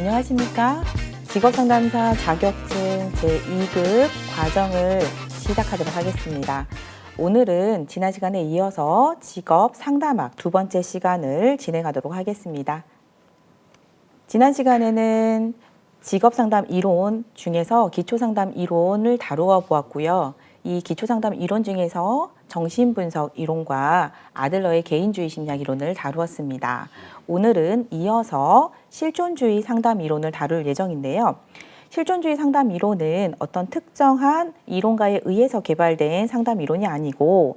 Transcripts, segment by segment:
안녕하십니까? 직업상담사 자격증 제2급 과정을 시작하도록 하겠습니다. 오늘은 지난 시간에 이어서 직업상담학 두 번째 시간을 진행하도록 하겠습니다. 지난 시간에는 직업상담 이론 중에서 기초상담 이론을 다루어 보았고요. 이 기초상담 이론 중에서 정신분석 이론과 아들러의 개인주의 심리학 이론을 다루었습니다. 오늘은 이어서 실존주의 상담 이론을 다룰 예정인데요. 실존주의 상담 이론은 어떤 특정한 이론가에 의해서 개발된 상담 이론이 아니고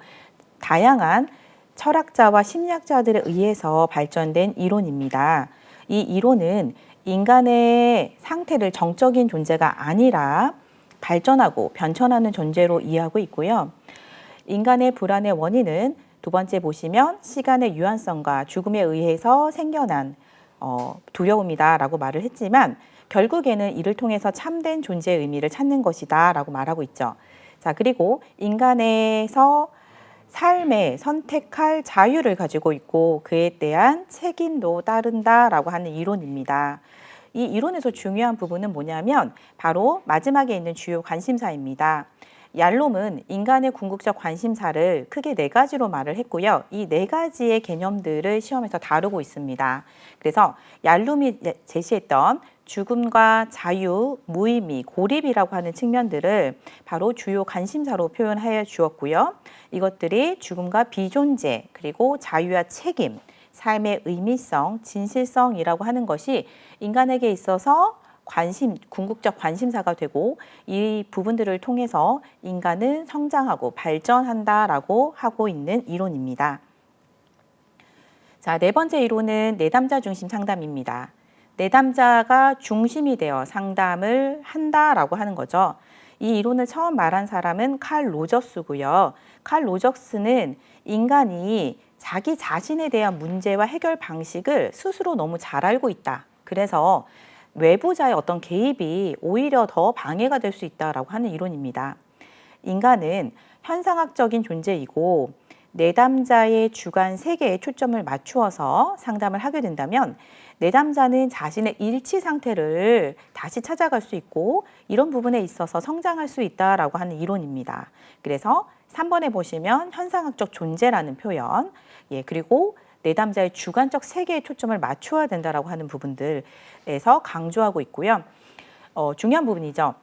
다양한 철학자와 심리학자들에 의해서 발전된 이론입니다. 이 이론은 인간의 상태를 정적인 존재가 아니라 발전하고 변천하는 존재로 이해하고 있고요. 인간의 불안의 원인은 두 번째 보시면 시간의 유한성과 죽음에 의해서 생겨난 두려움이다 라고 말을 했지만 결국에는 이를 통해서 참된 존재의 의미를 찾는 것이다 라고 말하고 있죠. 자, 그리고 인간에서 삶에 선택할 자유를 가지고 있고 그에 대한 책임도 따른다 라고 하는 이론입니다. 이 이론에서 중요한 부분은 뭐냐면 바로 마지막에 있는 주요 관심사입니다. 얄롬은 인간의 궁극적 관심사를 크게 네 가지로 말을 했고요. 이 네 가지의 개념들을 시험에서 다루고 있습니다. 그래서 얄롬이 제시했던 죽음과 자유, 무의미, 고립이라고 하는 측면들을 바로 주요 관심사로 표현하여 주었고요. 이것들이 죽음과 비존재, 그리고 자유와 책임, 삶의 의미성, 진실성이라고 하는 것이 인간에게 있어서 궁극적 관심사가 되고 이 부분들을 통해서 인간은 성장하고 발전한다라고 하고 있는 이론입니다. 자, 네 번째 이론은 내담자 중심 상담입니다. 내담자가 중심이 되어 상담을 한다라고 하는 거죠. 이 이론을 처음 말한 사람은 칼 로저스고요. 칼 로저스는 인간이 자기 자신에 대한 문제와 해결 방식을 스스로 너무 잘 알고 있다. 그래서 외부자의 어떤 개입이 오히려 더 방해가 될 수 있다라고 하는 이론입니다. 인간은 현상학적인 존재이고 내담자의 주관 세계에 초점을 맞추어서 상담을 하게 된다면 내담자는 자신의 일치 상태를 다시 찾아갈 수 있고 이런 부분에 있어서 성장할 수 있다라고 하는 이론입니다. 그래서 3번에 보시면 현상학적 존재라는 표현, 그리고 내담자의 주관적 세계에 초점을 맞춰야 된다라고 하는 부분들에서 강조하고 있고요. 중요한 부분이죠.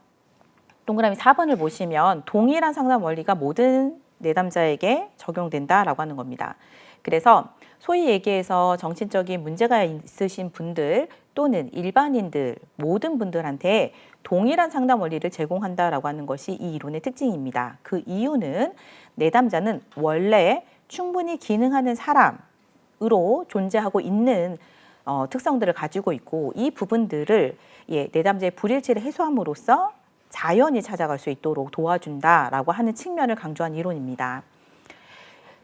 동그라미 4번을 보시면 동일한 상담 원리가 모든 내담자에게 적용된다라고 하는 겁니다. 그래서 소위 얘기해서 정신적인 문제가 있으신 분들 또는 일반인들 모든 분들한테 동일한 상담 원리를 제공한다라고 하는 것이 이 이론의 특징입니다. 그 이유는 내담자는 원래 충분히 기능하는 사람으로 존재하고 있는 특성들을 가지고 있고 이 부분들을 내담자의 불일치를 해소함으로써 자연히 찾아갈 수 있도록 도와준다라고 하는 측면을 강조한 이론입니다.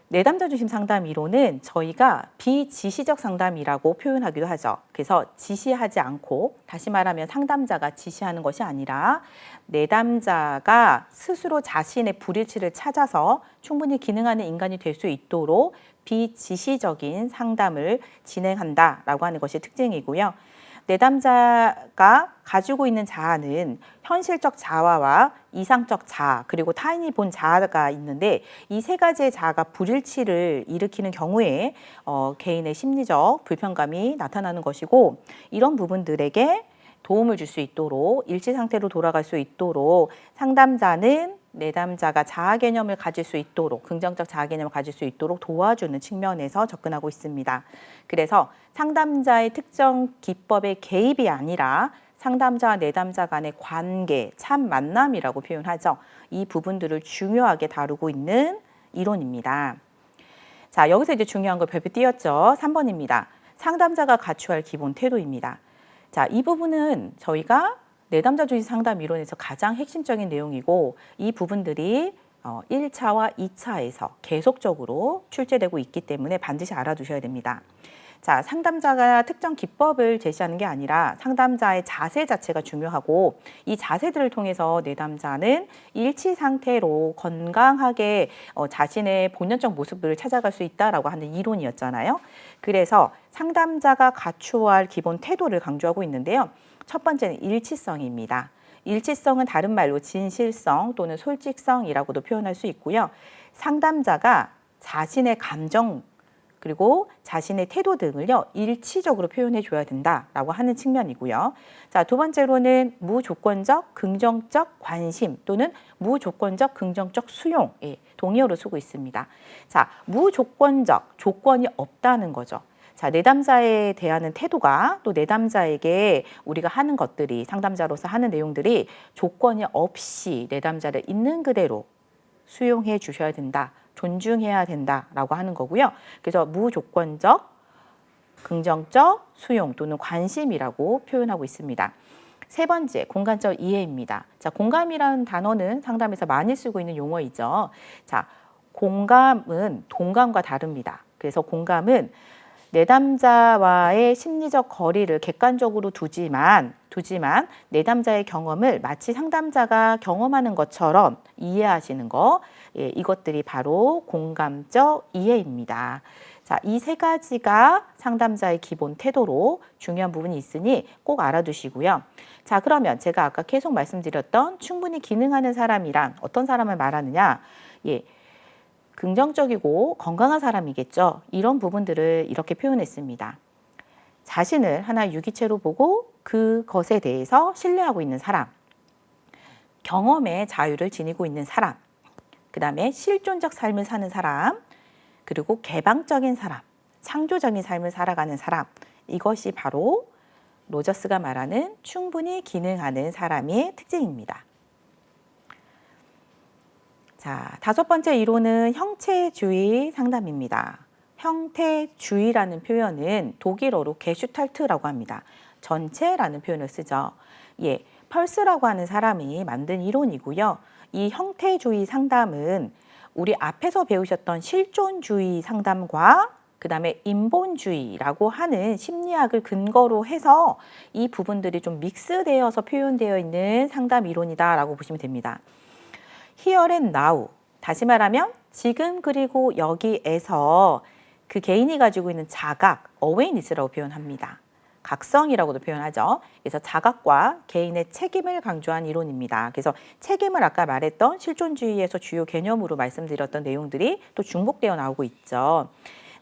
내담자 중심 상담 이론은 저희가 비지시적 상담이라고 표현하기도 하죠. 그래서 지시하지 않고 다시 말하면 상담자가 지시하는 것이 아니라 내담자가 스스로 자신의 불일치를 찾아서 충분히 기능하는 인간이 될 수 있도록 비지시적인 상담을 진행한다라고 하는 것이 특징이고요. 내담자가 가지고 있는 자아는 현실적 자아와 이상적 자아 그리고 타인이 본 자아가 있는데 이 세 가지의 자아가 불일치를 일으키는 경우에 개인의 심리적 불편감이 나타나는 것이고 이런 부분들에게 도움을 줄 수 있도록 일치 상태로 돌아갈 수 있도록 상담자는 내담자가 자아 개념을 가질 수 있도록 긍정적 자아 개념을 가질 수 있도록 도와주는 측면에서 접근하고 있습니다. 그래서 상담자의 특정 기법의 개입이 아니라 상담자와 내담자 간의 관계, 참 만남이라고 표현하죠. 이 부분들을 중요하게 다루고 있는 이론입니다. 자, 여기서 이제 중요한 걸 별표 띄었죠. 3번입니다. 상담자가 갖춰야 할 기본 태도입니다. 자, 이 부분은 저희가 내담자 중심 상담 이론에서 가장 핵심적인 내용이고 이 부분들이 1차와 2차에서 계속적으로 출제되고 있기 때문에 반드시 알아두셔야 됩니다. 자, 상담자가 특정 기법을 제시하는 게 아니라 상담자의 자세 자체가 중요하고 이 자세들을 통해서 내담자는 일치 상태로 건강하게 자신의 본연적 모습을 찾아갈 수 있다라고 하는 이론이었잖아요. 그래서 상담자가 갖추어야 할 기본 태도를 강조하고 있는데요. 첫 번째는 일치성입니다. 일치성은 다른 말로 진실성 또는 솔직성이라고도 표현할 수 있고요. 상담자가 자신의 감정 그리고 자신의 태도 등을요 일치적으로 표현해 줘야 된다라고 하는 측면이고요. 자, 두 번째로는 무조건적 긍정적 관심 또는 무조건적 긍정적 수용, 동의어로 쓰고 있습니다. 자, 무조건적 조건이 없다는 거죠. 자, 내담자에 대한 태도가 또 내담자에게 우리가 하는 것들이 상담자로서 하는 내용들이 조건이 없이 내담자를 있는 그대로 수용해 주셔야 된다. 존중해야 된다라고 하는 거고요. 그래서 무조건적, 긍정적 수용 또는 관심이라고 표현하고 있습니다. 세 번째, 공감적 이해입니다. 자, 공감이라는 단어는 상담에서 많이 쓰고 있는 용어이죠. 자, 공감은 동감과 다릅니다. 그래서 공감은 내담자와의 심리적 거리를 객관적으로 두지만 내담자의 경험을 마치 상담자가 경험하는 것처럼 이해하시는 거, 이것들이 바로 공감적 이해입니다. 자, 이 세 가지가 상담자의 기본 태도로 중요한 부분이 있으니 꼭 알아두시고요. 자, 그러면 제가 아까 계속 말씀드렸던 충분히 기능하는 사람이란 어떤 사람을 말하느냐? 긍정적이고 건강한 사람이겠죠. 이런 부분들을 이렇게 표현했습니다. 자신을 하나의 유기체로 보고 그것에 대해서 신뢰하고 있는 사람, 경험의 자유를 지니고 있는 사람, 그 다음에 실존적 삶을 사는 사람, 그리고 개방적인 사람, 창조적인 삶을 살아가는 사람, 이것이 바로 로저스가 말하는 충분히 기능하는 사람의 특징입니다. 자, 다섯 번째 이론은 형태주의 상담입니다. 형태주의라는 표현은 독일어로 게슈탈트라고 합니다. 전체라는 표현을 쓰죠. 펄스라고 하는 사람이 만든 이론이고요. 이 형태주의 상담은 우리 앞에서 배우셨던 실존주의 상담과 그 다음에 인본주의라고 하는 심리학을 근거로 해서 이 부분들이 좀 믹스되어서 표현되어 있는 상담 이론이다라고 보시면 됩니다. Here and now, 다시 말하면 지금 그리고 여기에서 그 개인이 가지고 있는 자각, awareness라고 표현합니다. 각성이라고도 표현하죠. 그래서 자각과 개인의 책임을 강조한 이론입니다. 그래서 책임을 아까 말했던 실존주의에서 주요 개념으로 말씀드렸던 내용들이 또 중복되어 나오고 있죠.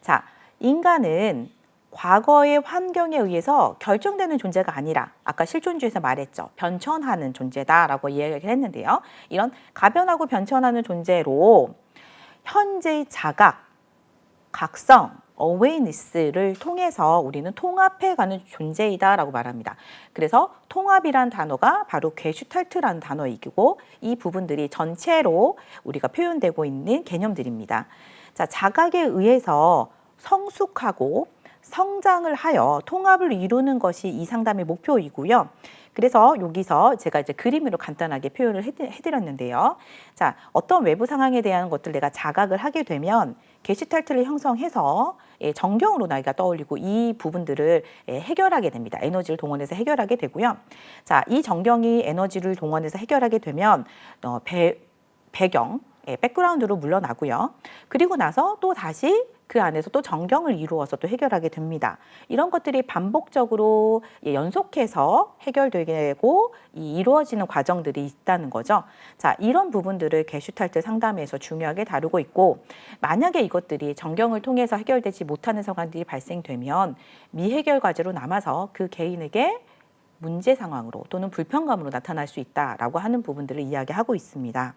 자, 인간은 과거의 환경에 의해서 결정되는 존재가 아니라 아까 실존주의에서 말했죠. 변천하는 존재다라고 이야기를 했는데요. 이런 가변하고 변천하는 존재로 현재의 자각, 각성, awareness를 통해서 우리는 통합해가는 존재이다라고 말합니다. 그래서 통합이란 단어가 바로 게슈탈트라는 단어이고 이 부분들이 전체로 우리가 표현되고 있는 개념들입니다. 자, 자각에 의해서 성숙하고 성장을 하여 통합을 이루는 것이 이 상담의 목표이고요. 그래서 여기서 제가 이제 그림으로 간단하게 표현을 해드렸는데요. 자, 어떤 외부 상황에 대한 것들 내가 자각을 하게 되면 게슈탈트를 형성해서 정경으로 나이가 떠올리고 이 부분들을 해결하게 됩니다. 에너지를 동원해서 해결하게 되고요. 자, 이 정경이 에너지를 동원해서 해결하게 되면 배경, 백그라운드로 물러나고요. 그리고 나서 또 다시 그 안에서 또 정경을 이루어서 또 해결하게 됩니다. 이런 것들이 반복적으로 연속해서 해결되게 되고 이루어지는 과정들이 있다는 거죠. 자, 이런 부분들을 게슈탈트 상담에서 중요하게 다루고 있고 만약에 이것들이 정경을 통해서 해결되지 못하는 상황들이 발생되면 미해결 과제로 남아서 그 개인에게 문제 상황으로 또는 불편감으로 나타날 수 있다라고 하는 부분들을 이야기하고 있습니다.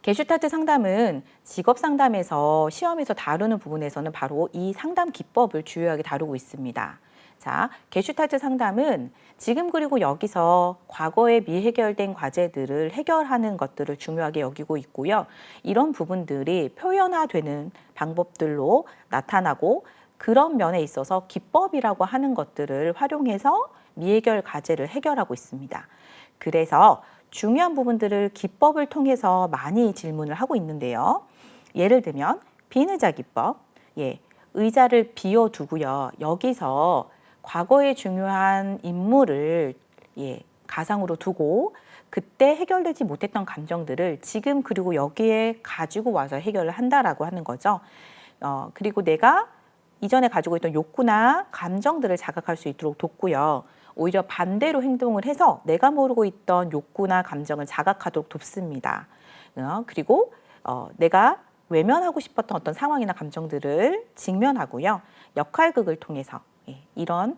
게슈탈트 상담은 직업 상담에서 시험에서 다루는 부분에서는 바로 이 상담 기법을 주요하게 다루고 있습니다. 자, 게슈탈트 상담은 지금 그리고 여기서 과거에 미해결된 과제들을 해결하는 것들을 중요하게 여기고 있고요. 이런 부분들이 표현화되는 방법들로 나타나고 그런 면에 있어서 기법이라고 하는 것들을 활용해서 미해결 과제를 해결하고 있습니다. 그래서 중요한 부분들을 기법을 통해서 많이 질문을 하고 있는데요. 예를 들면 비의자 기법, 의자를 비워두고요. 여기서 과거에 중요한 인물을 가상으로 두고 그때 해결되지 못했던 감정들을 지금 그리고 여기에 가지고 와서 해결을 한다라고 하는 거죠. 그리고 내가 이전에 가지고 있던 욕구나 감정들을 자각할 수 있도록 돕고요. 오히려 반대로 행동을 해서 내가 모르고 있던 욕구나 감정을 자각하도록 돕습니다. 그리고 내가 외면하고 싶었던 어떤 상황이나 감정들을 직면하고요. 역할극을 통해서 이런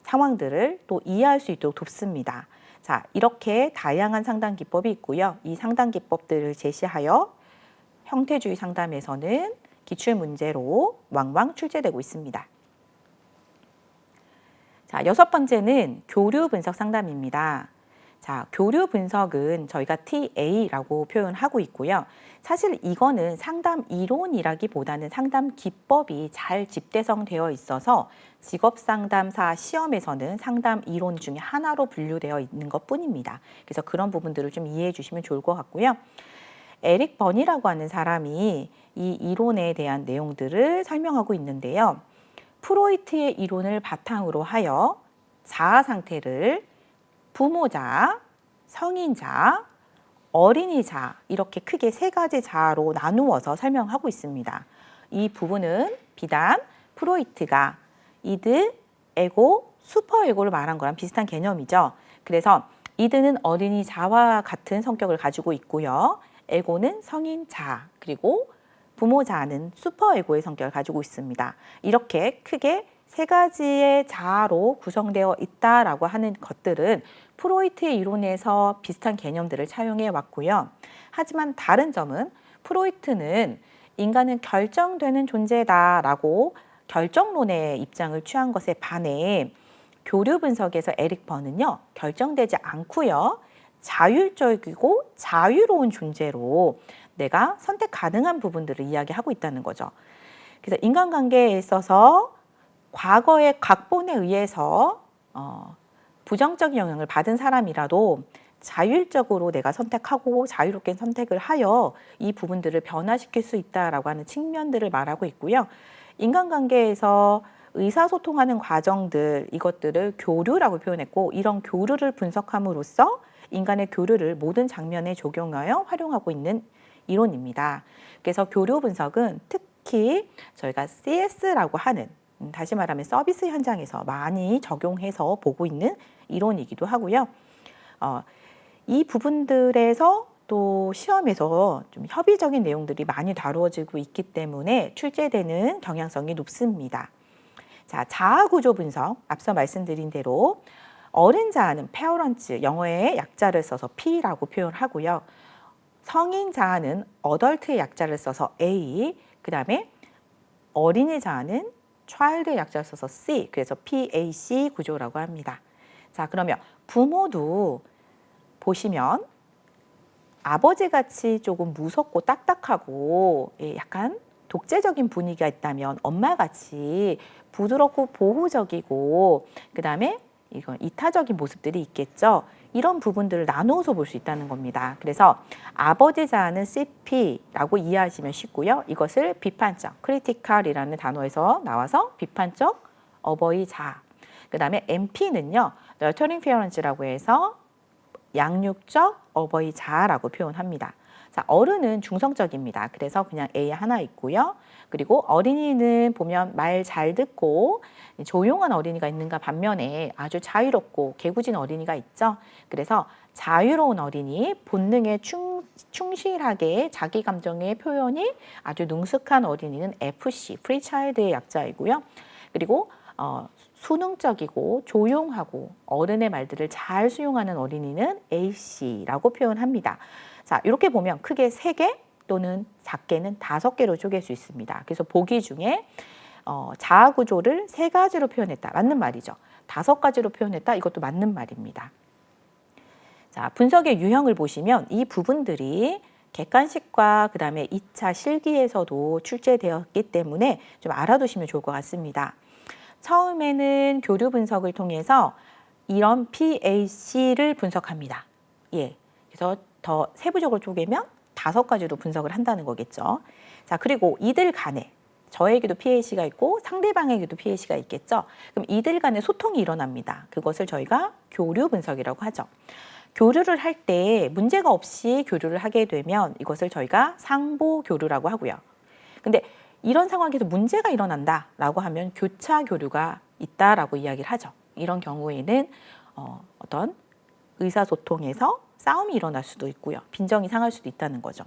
상황들을 또 이해할 수 있도록 돕습니다. 자, 이렇게 다양한 상담 기법이 있고요. 이 상담 기법들을 제시하여 형태주의 상담에서는 기출 문제로 왕왕 출제되고 있습니다. 자, 6번째는 교류 분석 상담입니다. 자, 교류 분석은 저희가 TA라고 표현하고 있고요. 사실 이거는 상담 이론이라기보다는 상담 기법이 잘 집대성되어 있어서 직업상담사 시험에서는 상담 이론 중에 하나로 분류되어 있는 것뿐입니다. 그래서 그런 부분들을 좀 이해해 주시면 좋을 것 같고요. 에릭 번이라고 하는 사람이 이 이론에 대한 내용들을 설명하고 있는데요. 프로이트의 이론을 바탕으로 하여 자아 상태를 부모자, 성인자, 어린이자 이렇게 크게 3가지 자아로 나누어서 설명하고 있습니다. 이 부분은 비단 프로이트가 이드, 에고, 슈퍼에고를 말한 거랑 비슷한 개념이죠. 그래서 이드는 어린이 자와 같은 성격을 가지고 있고요. 에고는 성인 자, 그리고 부모자는 슈퍼에고의 성격을 가지고 있습니다. 이렇게 크게 3가지의 자아로 구성되어 있다라고 하는 것들은 프로이트의 이론에서 비슷한 개념들을 차용해 왔고요. 하지만 다른 점은 프로이트는 인간은 결정되는 존재다라고 결정론의 입장을 취한 것에 반해 교류 분석에서 에릭 번은요. 결정되지 않고요. 자율적이고 자유로운 존재로 내가 선택 가능한 부분들을 이야기하고 있다는 거죠. 그래서 인간관계에 있어서 과거의 각본에 의해서 부정적인 영향을 받은 사람이라도 자율적으로 내가 선택하고 자유롭게 선택을 하여 이 부분들을 변화시킬 수 있다라고 하는 측면들을 말하고 있고요. 인간관계에서 의사소통하는 과정들, 이것들을 교류라고 표현했고 이런 교류를 분석함으로써 인간의 교류를 모든 장면에 적용하여 활용하고 있는 이론입니다. 그래서 교류 분석은 특히 저희가 CS라고 하는 다시 말하면 서비스 현장에서 많이 적용해서 보고 있는 이론이기도 하고요. 이 부분들에서 또 시험에서 좀 협의적인 내용들이 많이 다루어지고 있기 때문에 출제되는 경향성이 높습니다. 자, 자아 구조 분석, 앞서 말씀드린 대로 어른 자아는 페어런츠, 영어의 약자를 써서 P라고 표현하고요. 성인 자아는 어덜트의 약자를 써서 A, 그 다음에 어린이 자아는 child의 약자를 써서 C, 그래서 PAC 구조라고 합니다. 자, 그러면 부모도 보시면 아버지같이 조금 무섭고 딱딱하고 약간 독재적인 분위기가 있다면 엄마같이 부드럽고 보호적이고 그 다음에 이건 이타적인 모습들이 있겠죠. 이런 부분들을 나누어서 볼 수 있다는 겁니다. 그래서 아버지 자아는 CP라고 이해하시면 쉽고요. 이것을 비판적, 크리티컬이라는 단어에서 나와서 비판적 어버이 자아. 그 다음에 MP는요. 너처링 페어런츠라고 해서 양육적 어버이 자아라고 표현합니다. 자, 어른은 중성적입니다. 그래서 그냥 A 하나 있고요. 그리고 어린이는 보면 말 잘 듣고 조용한 어린이가 있는가 반면에 아주 자유롭고 개구진 어린이가 있죠. 그래서 자유로운 어린이, 본능에 충실하게 자기 감정의 표현이 아주 능숙한 어린이는 FC, 프리 차일드의 약자이고요. 그리고 수능적이고 조용하고 어른의 말들을 잘 수용하는 어린이는 AC라고 표현합니다. 자, 이렇게 보면 크게 3개 또는 작게는 5개로 쪼갤 수 있습니다. 그래서 보기 중에 자아 구조를 3가지로 표현했다. 맞는 말이죠. 5가지로 표현했다. 이것도 맞는 말입니다. 자, 분석의 유형을 보시면 이 부분들이 객관식과 그 다음에 2차 실기에서도 출제되었기 때문에 좀 알아두시면 좋을 것 같습니다. 처음에는 교류 분석을 통해서 이런 PAC를 분석합니다. 예, 그래서 더 세부적으로 쪼개면 5가지로 분석을 한다는 거겠죠. 자, 그리고 이들 간에 저에게도 PAC가 있고 상대방에게도 PAC가 있겠죠. 그럼 이들 간의 소통이 일어납니다. 그것을 저희가 교류 분석이라고 하죠. 교류를 할 때 문제가 없이 교류를 하게 되면 이것을 저희가 상보 교류라고 하고요. 근데 이런 상황에서 문제가 일어난다라고 하면 교차 교류가 있다라고 이야기를 하죠. 이런 경우에는 어떤 의사소통에서 싸움이 일어날 수도 있고요. 빈정이 상할 수도 있다는 거죠.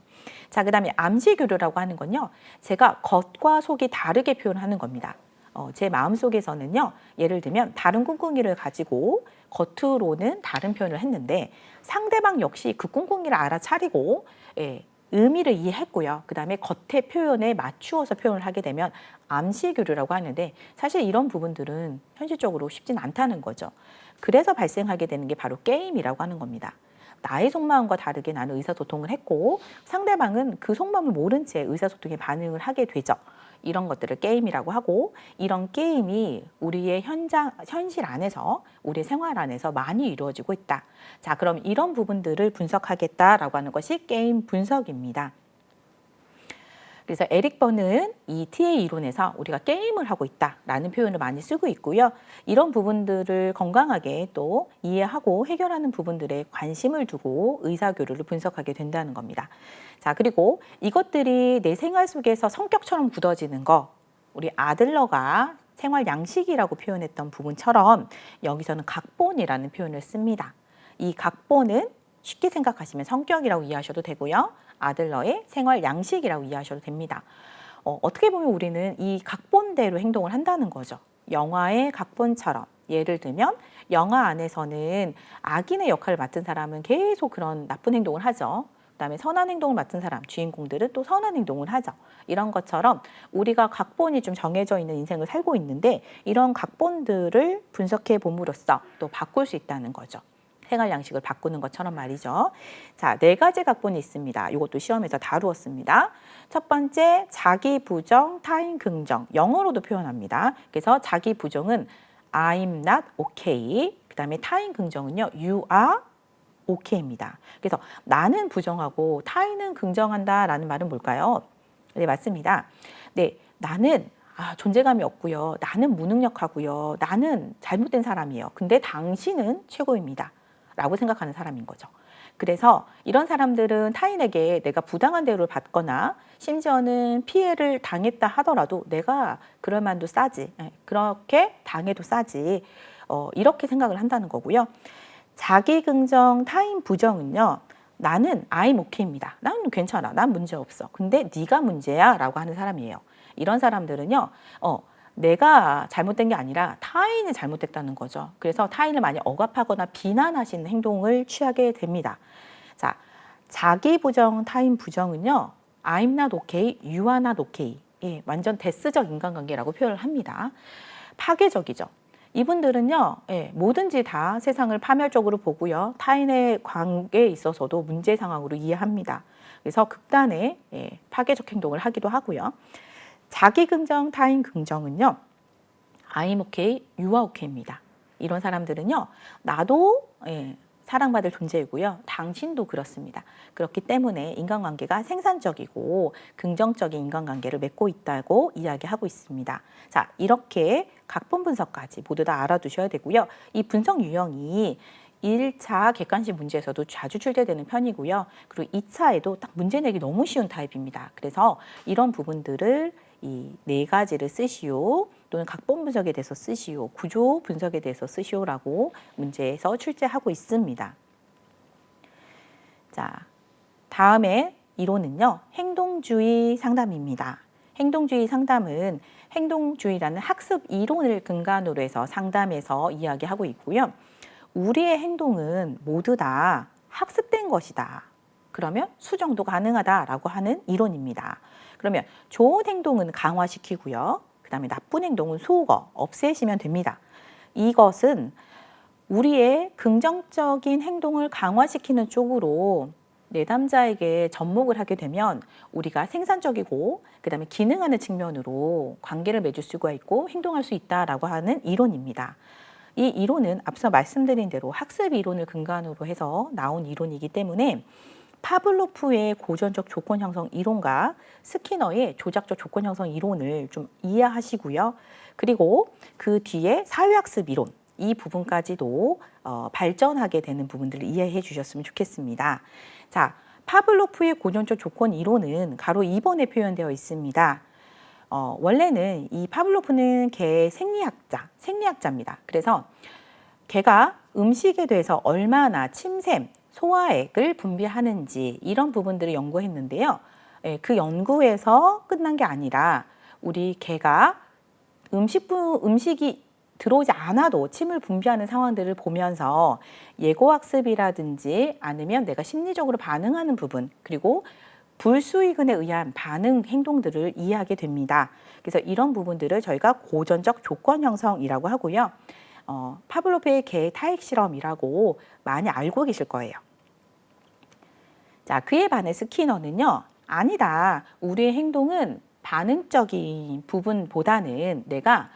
자, 그다음에 암시교류라고 하는 건요. 제가 겉과 속이 다르게 표현하는 겁니다. 제 마음속에서는요. 예를 들면 다른 꿍꿍이를 가지고 겉으로는 다른 표현을 했는데 상대방 역시 그 꿍꿍이를 알아차리고 의미를 이해했고요. 그다음에 겉의 표현에 맞추어서 표현을 하게 되면 암시교류라고 하는데 사실 이런 부분들은 현실적으로 쉽진 않다는 거죠. 그래서 발생하게 되는 게 바로 게임이라고 하는 겁니다. 나의 속마음과 다르게 나는 의사소통을 했고 상대방은 그 속마음을 모른 채 의사소통에 반응을 하게 되죠. 이런 것들을 게임이라고 하고 이런 게임이 우리의 현실 안에서 우리 생활 안에서 많이 이루어지고 있다. 자, 그럼 이런 부분들을 분석하겠다라고 하는 것이 게임 분석입니다. 그래서 에릭 번은 이 TA 이론에서 우리가 게임을 하고 있다라는 표현을 많이 쓰고 있고요. 이런 부분들을 건강하게 또 이해하고 해결하는 부분들에 관심을 두고 의사교류를 분석하게 된다는 겁니다. 자, 그리고 이것들이 내 생활 속에서 성격처럼 굳어지는 거, 우리 아들러가 생활 양식이라고 표현했던 부분처럼 여기서는 각본이라는 표현을 씁니다. 이 각본은 쉽게 생각하시면 성격이라고 이해하셔도 되고요. 아들러의 생활 양식이라고 이해하셔도 됩니다. 어떻게 보면 우리는 이 각본대로 행동을 한다는 거죠. 영화의 각본처럼. 예를 들면 영화 안에서는 악인의 역할을 맡은 사람은 계속 그런 나쁜 행동을 하죠. 그다음에 선한 행동을 맡은 사람, 주인공들은 또 선한 행동을 하죠. 이런 것처럼 우리가 각본이 좀 정해져 있는 인생을 살고 있는데 이런 각본들을 분석해 봄으로써 또 바꿀 수 있다는 거죠. 생활 양식을 바꾸는 것처럼 말이죠. 자, 4가지 각본이 있습니다. 이것도 시험에서 다루었습니다. 첫 번째, 자기 부정, 타인 긍정. 영어로도 표현합니다. 그래서 자기 부정은 I'm not okay. 그 다음에 타인 긍정은요, you are okay입니다. 그래서 나는 부정하고 타인은 긍정한다라는 말은 뭘까요? 네, 맞습니다. 네, 나는 존재감이 없고요. 나는 무능력하고요. 나는 잘못된 사람이에요. 근데 당신은 최고입니다. 라고 생각하는 사람인 거죠. 그래서 이런 사람들은 타인에게 내가 부당한 대우를 받거나 심지어는 피해를 당했다 하더라도 내가 그럴 만도 싸지. 그렇게 당해도 싸지. 이렇게 생각을 한다는 거고요. 자기 긍정, 타인 부정은요. 나는 I'm okay입니다. 나는 괜찮아. 난 문제 없어. 근데 네가 문제야 라고 하는 사람이에요. 이런 사람들은요. 내가 잘못된 게 아니라 타인이 잘못됐다는 거죠. 그래서 타인을 많이 억압하거나 비난하시는 행동을 취하게 됩니다. 자, 자기 부정, 타인 부정은요. I'm not okay, you are not okay. 예, 완전 데스적 인간관계라고 표현을 합니다. 파괴적이죠. 이분들은요. 뭐든지 다 세상을 파멸적으로 보고요. 타인의 관계에 있어서도 문제 상황으로 이해합니다. 그래서 극단의 파괴적 행동을 하기도 하고요. 자기 긍정, 타인 긍정은요. I'm okay, you are okay입니다. 이런 사람들은요. 나도 사랑받을 존재이고요. 당신도 그렇습니다. 그렇기 때문에 인간관계가 생산적이고 긍정적인 인간관계를 맺고 있다고 이야기하고 있습니다. 자, 이렇게 각본 분석까지 모두 다 알아두셔야 되고요. 이 분석 유형이 1차 객관식 문제에서도 자주 출제되는 편이고요. 그리고 2차에도 딱 문제 내기 너무 쉬운 타입입니다. 그래서 이런 부분들을 이 4가지를 쓰시오, 또는 각본 분석에 대해서 쓰시오, 구조 분석에 대해서 쓰시오라고 문제에서 출제하고 있습니다. 자, 다음에 이론은요, 행동주의 상담입니다. 행동주의 상담은 행동주의라는 학습 이론을 근간으로 해서 상담에서 이야기하고 있고요. 우리의 행동은 모두 다 학습된 것이다. 그러면 수정도 가능하다라고 하는 이론입니다. 그러면 좋은 행동은 강화시키고요. 그 다음에 나쁜 행동은 소거, 없애시면 됩니다. 이것은 우리의 긍정적인 행동을 강화시키는 쪽으로 내담자에게 접목을 하게 되면 우리가 생산적이고 그 다음에 기능하는 측면으로 관계를 맺을 수가 있고 행동할 수 있다라고 하는 이론입니다. 이 이론은 앞서 말씀드린 대로 학습 이론을 근간으로 해서 나온 이론이기 때문에 파블로프의 고전적 조건 형성 이론과 스키너의 조작적 조건 형성 이론을 좀 이해하시고요. 그리고 그 뒤에 사회학습 이론, 이 부분까지도 발전하게 되는 부분들을 이해해 주셨으면 좋겠습니다. 자, 파블로프의 고전적 조건 이론은 가로 2번에 표현되어 있습니다. 원래는 이 파블로프는 개의 생리학자입니다. 그래서 개가 음식에 대해서 얼마나 침샘, 소화액을 분비하는지 이런 부분들을 연구했는데요. 그 연구에서 끝난 게 아니라 우리 개가 음식이 들어오지 않아도 침을 분비하는 상황들을 보면서 예고학습이라든지 아니면 내가 심리적으로 반응하는 부분, 그리고 불수의근에 의한 반응 행동들을 이해하게 됩니다. 그래서 이런 부분들을 저희가 고전적 조건 형성이라고 하고요. 파블로프의 개 타액 실험이라고 많이 알고 계실 거예요. 자, 그에 반해 스키너는요, 아니다. 우리의 행동은 반응적인 부분보다는 내가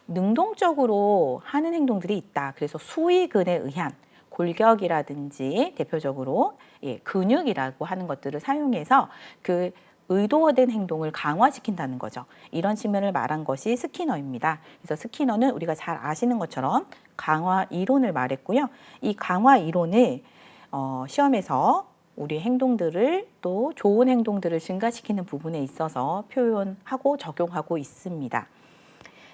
능동적으로 하는 행동들이 있다. 그래서 수의근에 의한 골격이라든지 대표적으로 근육이라고 하는 것들을 사용해서 그 의도된 행동을 강화시킨다는 거죠. 이런 측면을 말한 것이 스키너입니다. 그래서 스키너는 우리가 잘 아시는 것처럼 강화 이론을 말했고요. 이 강화 이론을 시험에서 우리 행동들을 또 좋은 행동들을 증가시키는 부분에 있어서 표현하고 적용하고 있습니다.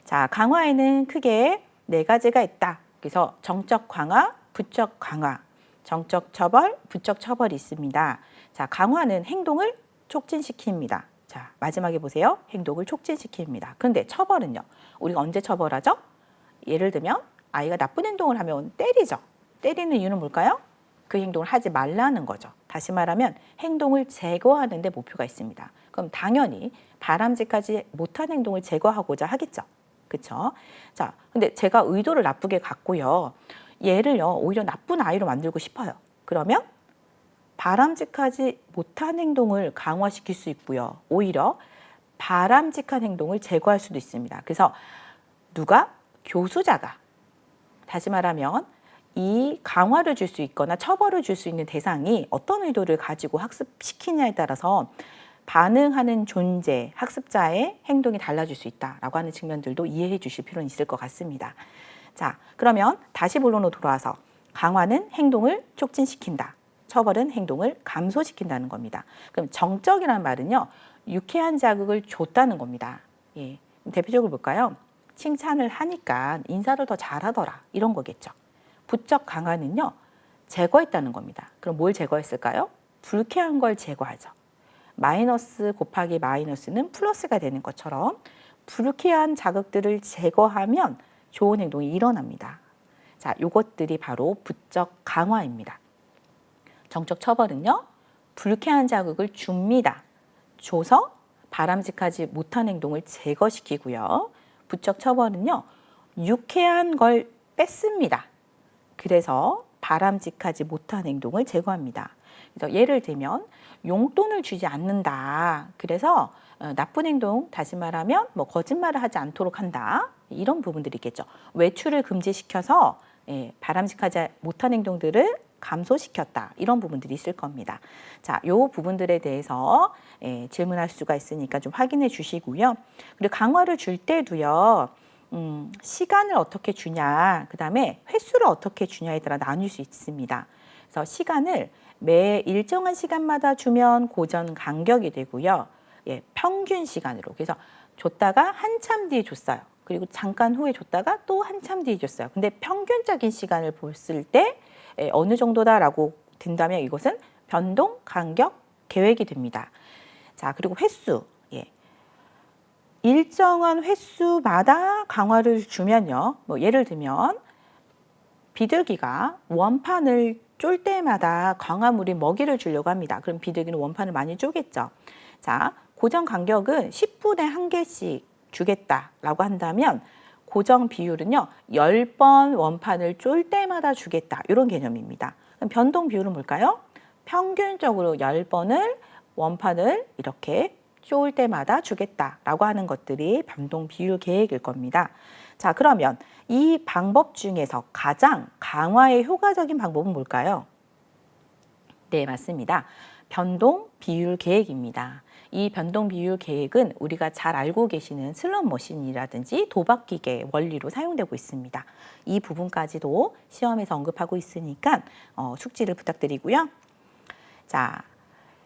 자, 강화에는 크게 4가지가 있다. 그래서 정적 강화, 부적 강화, 정적 처벌, 부적 처벌이 있습니다. 자, 강화는 행동을 촉진시킵니다. 자, 마지막에 보세요. 행동을 촉진시킵니다. 그런데 처벌은요? 우리가 언제 처벌하죠? 예를 들면 아이가 나쁜 행동을 하면 때리죠. 때리는 이유는 뭘까요? 그 행동을 하지 말라는 거죠. 다시 말하면 행동을 제거하는 데 목표가 있습니다. 그럼 당연히 바람직하지 못한 행동을 제거하고자 하겠죠. 그렇죠? 자, 근데 제가 의도를 나쁘게 갖고요. 얘를요, 오히려 나쁜 아이로 만들고 싶어요. 그러면 바람직하지 못한 행동을 강화시킬 수 있고요. 오히려 바람직한 행동을 제거할 수도 있습니다. 그래서 교수자가, 다시 말하면 이 강화를 줄 수 있거나 처벌을 줄 수 있는 대상이 어떤 의도를 가지고 학습시키냐에 따라서 반응하는 존재, 학습자의 행동이 달라질 수 있다라고 하는 측면들도 이해해 주실 필요는 있을 것 같습니다. 자, 그러면 다시 본론으로 돌아와서 강화는 행동을 촉진시킨다. 처벌은 행동을 감소시킨다는 겁니다. 그럼 정적이라는 말은요, 유쾌한 자극을 줬다는 겁니다. 예, 대표적으로 볼까요? 칭찬을 하니까 인사를 더 잘하더라, 이런 거겠죠. 부적 강화는요, 제거했다는 겁니다. 그럼 뭘 제거했을까요? 불쾌한 걸 제거하죠. 마이너스 곱하기 마이너스는 플러스가 되는 것처럼 불쾌한 자극들을 제거하면 좋은 행동이 일어납니다. 자, 요것들이 바로 부적 강화입니다. 정적 처벌은요, 불쾌한 자극을 줍니다. 줘서 바람직하지 못한 행동을 제거시키고요. 부적 처벌은요, 유쾌한 걸 뺐습니다. 그래서 바람직하지 못한 행동을 제거합니다. 그래서 예를 들면 용돈을 주지 않는다. 그래서 나쁜 행동, 다시 말하면 거짓말을 하지 않도록 한다. 이런 부분들이 있겠죠. 외출을 금지시켜서 바람직하지 못한 행동들을 감소시켰다. 이런 부분들이 있을 겁니다. 자, 요 부분들에 대해서 질문할 수가 있으니까 좀 확인해 주시고요. 그리고 강화를 줄 때도요. 시간을 어떻게 주냐, 그 다음에 횟수를 어떻게 주냐에 따라 나눌 수 있습니다. 그래서 시간을 매 일정한 시간마다 주면 고전 간격이 되고요. 평균 시간으로. 그래서 줬다가 한참 뒤에 줬어요. 그리고 잠깐 후에 줬다가 또 한참 뒤에 줬어요. 근데 평균적인 시간을 봤을 때 어느 정도다라고 된다면 이것은 변동, 간격, 계획이 됩니다. 자, 그리고 횟수. 일정한 횟수마다 강화를 주면요. 예를 들면 비둘기가 원판을 쫄 때마다 강화물이 먹이를 주려고 합니다. 그럼 비둘기는 원판을 많이 쪼겠죠. 자, 고정 간격은 10분에 1개씩 주겠다라고 한다면 고정 비율은요, 10번 원판을 쫄 때마다 주겠다. 이런 개념입니다. 그럼 변동 비율은 뭘까요? 평균적으로 10번을 원판을 이렇게 쫄 때마다 주겠다라고 하는 것들이 변동 비율 계획일 겁니다. 자, 그러면 이 방법 중에서 가장 강화에 효과적인 방법은 뭘까요? 네, 맞습니다. 변동 비율 계획입니다. 이 변동 비율 계획은 우리가 잘 알고 계시는 슬롯 머신이라든지 도박 기계 원리로 사용되고 있습니다. 이 부분까지도 시험에서 언급하고 있으니까 숙지를 부탁드리고요. 자,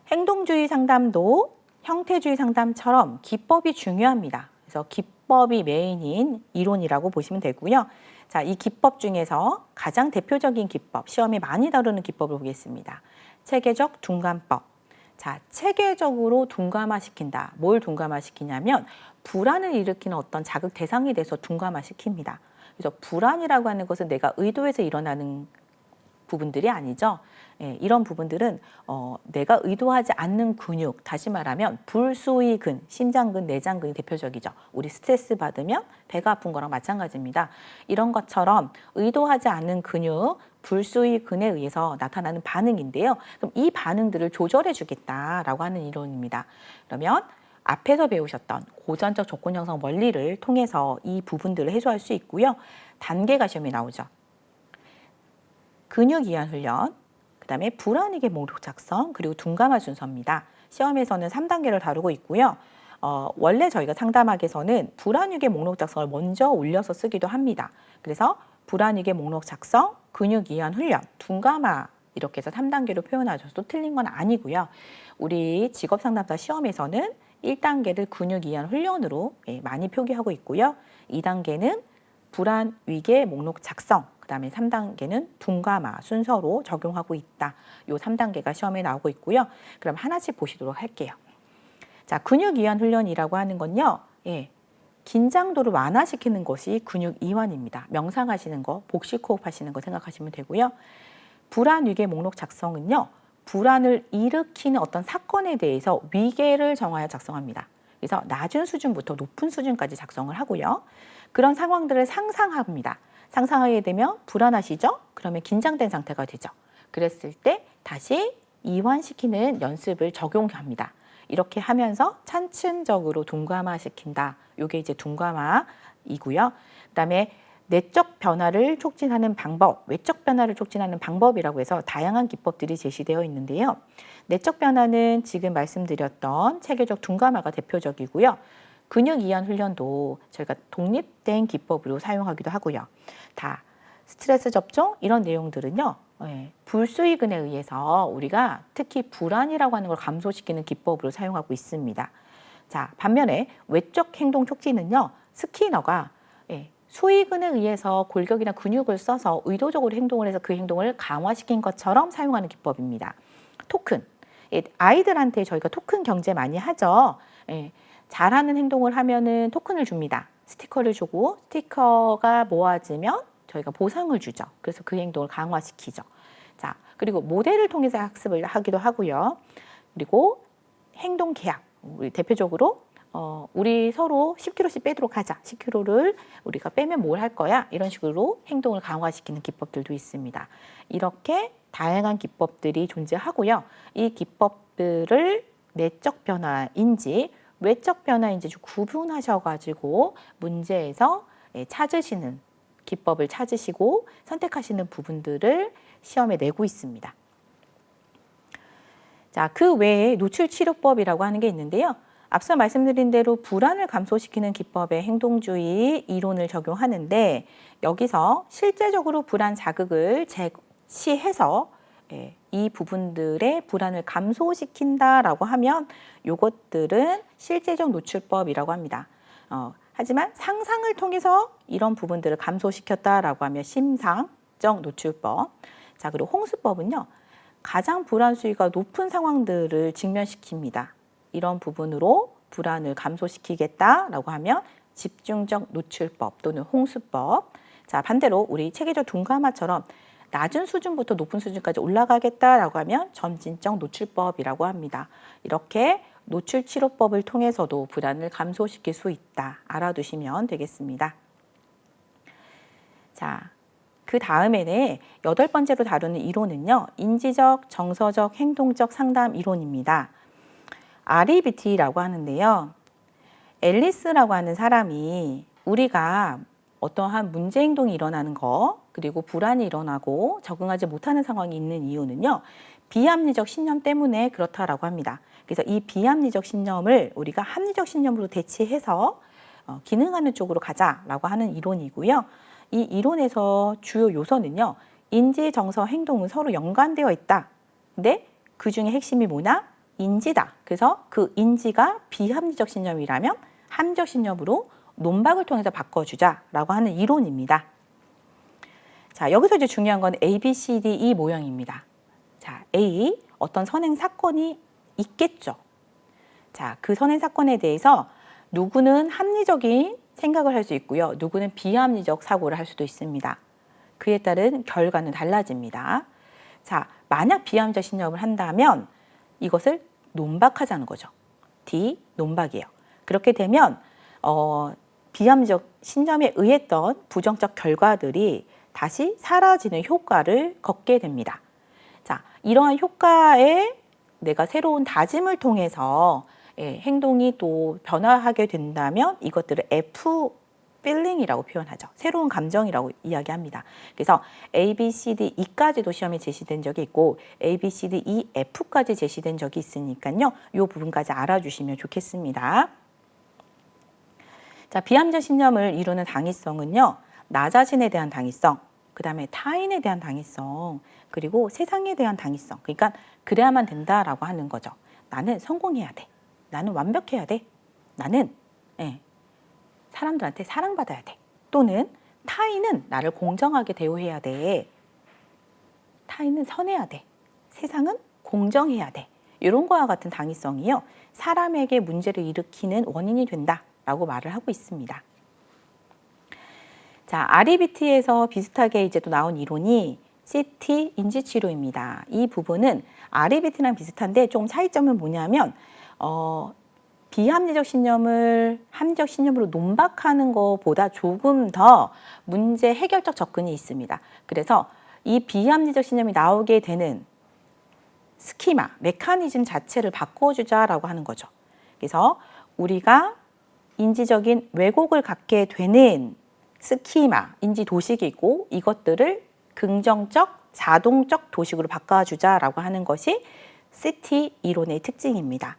행동주의 상담도 형태주의 상담처럼 기법이 중요합니다. 그래서 기법이 메인인 이론이라고 보시면 되고요. 자, 이 기법 중에서 가장 대표적인 기법, 시험에 많이 다루는 기법을 보겠습니다. 체계적 둔감법. 자, 체계적으로 둔감화시킨다. 뭘 둔감화시키냐면 불안을 일으키는 어떤 자극 대상에 대해서 둔감화시킵니다. 그래서 불안이라고 하는 것은 내가 의도해서 일어나는 부분들이 아니죠. 예, 이런 부분들은 내가 의도하지 않는 근육, 다시 말하면 불수의근, 심장근, 내장근이 대표적이죠. 우리 스트레스 받으면 배가 아픈 거랑 마찬가지입니다. 이런 것처럼 의도하지 않는 근육, 불수의근에 의해서 나타나는 반응인데요. 그럼 이 반응들을 조절해 주겠다라고 하는 이론입니다. 그러면 앞에서 배우셨던 고전적 조건 형성 원리를 통해서 이 부분들을 해소할 수 있고요. 단계가 시험에 나오죠. 근육 이완 훈련, 그 다음에 불안익의 목록 작성, 그리고 둔감화 순서입니다. 시험에서는 3단계를 다루고 있고요. 원래 저희가 상담학에서는 불안익의 목록 작성을 먼저 올려서 쓰기도 합니다. 그래서 불안익의 목록 작성, 근육 이완 훈련, 둔감화 이렇게 해서 3단계로 표현하셔도 틀린 건 아니고요. 우리 직업상담사 시험에서는 1단계를 근육 이완 훈련으로 많이 표기하고 있고요. 2단계는 불안 위계 목록 작성, 그 다음에 3단계는 둔감화 순서로 적용하고 있다. 요 3단계가 시험에 나오고 있고요. 그럼 하나씩 보시도록 할게요. 자, 근육 이완 훈련이라고 하는 건요. 긴장도를 완화시키는 것이 근육 이완입니다. 명상하시는 거, 복식 호흡 하시는 거 생각하시면 되고요. 불안 위계 목록 작성은요. 불안을 일으키는 어떤 사건에 대해서 위계를 정하여 작성합니다. 그래서 낮은 수준부터 높은 수준까지 작성을 하고요. 그런 상황들을 상상합니다. 상상하게 되면 불안하시죠? 그러면 긴장된 상태가 되죠. 그랬을 때 다시 이완시키는 연습을 적용합니다. 이렇게 하면서 찬층적으로 둔감화시킨다. 이게 이제 둔감화이고요. 그다음에 내적 변화를 촉진하는 방법, 외적 변화를 촉진하는 방법이라고 해서 다양한 기법들이 제시되어 있는데요. 내적 변화는 지금 말씀드렸던 체계적 둔감화가 대표적이고요. 근육 이완 훈련도 저희가 독립된 기법으로 사용하기도 하고요. 다 스트레스 접종 이런 내용들은요. 불수의근에 의해서 우리가 특히 불안이라고 하는 걸 감소시키는 기법으로 사용하고 있습니다. 자, 반면에 외적 행동 촉진은요. 스키너가 수의근에 의해서 골격이나 근육을 써서 의도적으로 행동을 해서 그 행동을 강화시킨 것처럼 사용하는 기법입니다. 토큰. 아이들한테 저희가 토큰 경제 많이 하죠. 잘하는 행동을 하면은 토큰을 줍니다. 스티커를 주고 스티커가 모아지면 저희가 보상을 주죠. 그래서 그 행동을 강화시키죠. 자, 그리고 모델을 통해서 학습을 하기도 하고요. 그리고 행동 계약. 우리 대표적으로 우리 서로 10kg씩 빼도록 하자. 10kg를 우리가 빼면 뭘 할 거야? 이런 식으로 행동을 강화시키는 기법들도 있습니다. 이렇게 다양한 기법들이 존재하고요. 이 기법들을 내적 변화인지 외적 변화인지 좀 구분하셔가지고 문제에서 찾으시는 기법을 찾으시고 선택하시는 부분들을 시험에 내고 있습니다. 자, 그 외에 노출치료법이라고 하는 게 있는데요. 앞서 말씀드린 대로 불안을 감소시키는 기법의 행동주의 이론을 적용하는데 여기서 실제적으로 불안 자극을 제시해서 이 부분들의 불안을 감소시킨다라고 하면 이것들은 실제적 노출법이라고 합니다. 하지만 상상을 통해서 이런 부분들을 감소시켰다라고 하면 심상적 노출법. 자, 그리고 홍수법은요. 가장 불안 수위가 높은 상황들을 직면시킵니다. 이런 부분으로 불안을 감소시키겠다라고 하면 집중적 노출법 또는 홍수법. 자, 반대로 우리 체계적 둔감화처럼 낮은 수준부터 높은 수준까지 올라가겠다라고 하면 점진적 노출법이라고 합니다. 이렇게 노출 치료법을 통해서도 불안을 감소시킬 수 있다. 알아두시면 되겠습니다. 자, 그 다음에는 8번째로 다루는 이론은요. 인지적, 정서적, 행동적 상담 이론입니다. REBT라고 하는데요. 앨리스라고 하는 사람이 우리가 어떠한 문제 행동이 일어나는 거 그리고 불안이 일어나고 적응하지 못하는 상황이 있는 이유는요. 비합리적 신념 때문에 그렇다라고 합니다. 그래서 이 비합리적 신념을 우리가 합리적 신념으로 대체해서 기능하는 쪽으로 가자라고 하는 이론이고요. 이 이론에서 주요 요소는요. 인지, 정서, 행동은 서로 연관되어 있다. 근데 그 중에 핵심이 뭐냐? 인지다. 그래서 그 인지가 비합리적 신념이라면 합리적 신념으로 논박을 통해서 바꿔주자라고 하는 이론입니다. 자, 여기서 이제 중요한 건 A, B, C, D, E 모형입니다. 자, A, 어떤 선행 사건이 있겠죠. 자, 그 선행 사건에 대해서 누구는 합리적인 생각을 할 수 있고요. 누구는 비합리적 사고를 할 수도 있습니다. 그에 따른 결과는 달라집니다. 자, 만약 비합리적 신념을 한다면 이것을 논박하자는 거죠. D, 논박이에요. 그렇게 되면 비합리적 신념에 의했던 부정적 결과들이 다시 사라지는 효과를 거두게 됩니다. 자, 이러한 효과에 내가 새로운 다짐을 통해서 행동이 또 변화하게 된다면 이것들을 F feeling이라고 표현하죠. 새로운 감정이라고 이야기합니다. 그래서 A, B, C, D, E까지도 시험에 제시된 적이 있고 A, B, C, D, E, F까지 제시된 적이 있으니까요. 이 부분까지 알아주시면 좋겠습니다. 자, 비합리적 신념을 이루는 당위성은요. 나 자신에 대한 당위성, 그 다음에 타인에 대한 당위성, 그리고 세상에 대한 당위성. 그러니까 그래야만 된다라고 하는 거죠. 나는 성공해야 돼. 나는 완벽해야 돼. 나는 사람들한테 사랑받아야 돼. 또는 타인은 나를 공정하게 대우해야 돼. 타인은 선해야 돼. 세상은 공정해야 돼. 이런 거와 같은 당위성이요. 사람에게 문제를 일으키는 원인이 된다라고 말을 하고 있습니다. 자, REBT에서 비슷하게 이제 또 나온 이론이 CT 인지치료입니다. 이 부분은 REBT랑 비슷한데 좀 차이점은 뭐냐면 비합리적 신념을 합리적 신념으로 논박하는 것보다 조금 더 문제 해결적 접근이 있습니다. 그래서 이 비합리적 신념이 나오게 되는 스키마, 메커니즘 자체를 바꿔주자라고 하는 거죠. 그래서 우리가 인지적인 왜곡을 갖게 되는 스키마, 인지 도식이 있고 이것들을 긍정적, 자동적 도식으로 바꿔주자라고 하는 것이 CT 이론의 특징입니다.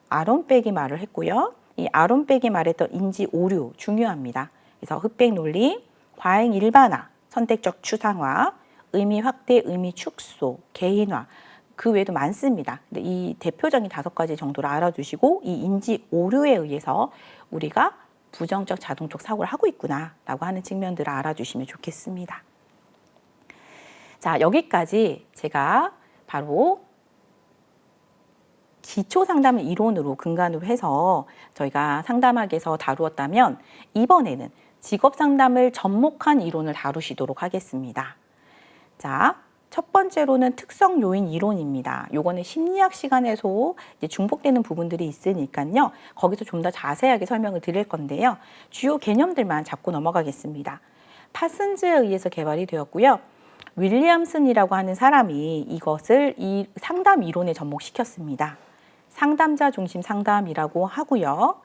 아론백이 말을 했고요. 이 아론백이 말했던 인지 오류 중요합니다. 그래서 흑백 논리, 과잉 일반화, 선택적 추상화, 의미 확대, 의미 축소, 개인화 그 외에도 많습니다. 근데 이 대표적인 5가지 정도를 알아두시고 이 인지 오류에 의해서 우리가 부정적 자동적 사고를 하고 있구나라고 하는 측면들을 알아주시면 좋겠습니다. 자, 여기까지 제가 바로 기초 상담을 이론으로 근간으로 해서 저희가 상담학에서 다루었다면 이번에는 직업 상담을 접목한 이론을 다루시도록 하겠습니다. 자, 첫 번째로는 특성 요인 이론입니다. 요거는 심리학 시간에서 이제 중복되는 부분들이 있으니까요. 거기서 좀 더 자세하게 설명을 드릴 건데요. 주요 개념들만 잡고 넘어가겠습니다. 파슨즈에 의해서 개발이 되었고요. 윌리엄슨이라고 하는 사람이 이것을 이 상담 이론에 접목시켰습니다. 상담자 중심 상담이라고 하고요.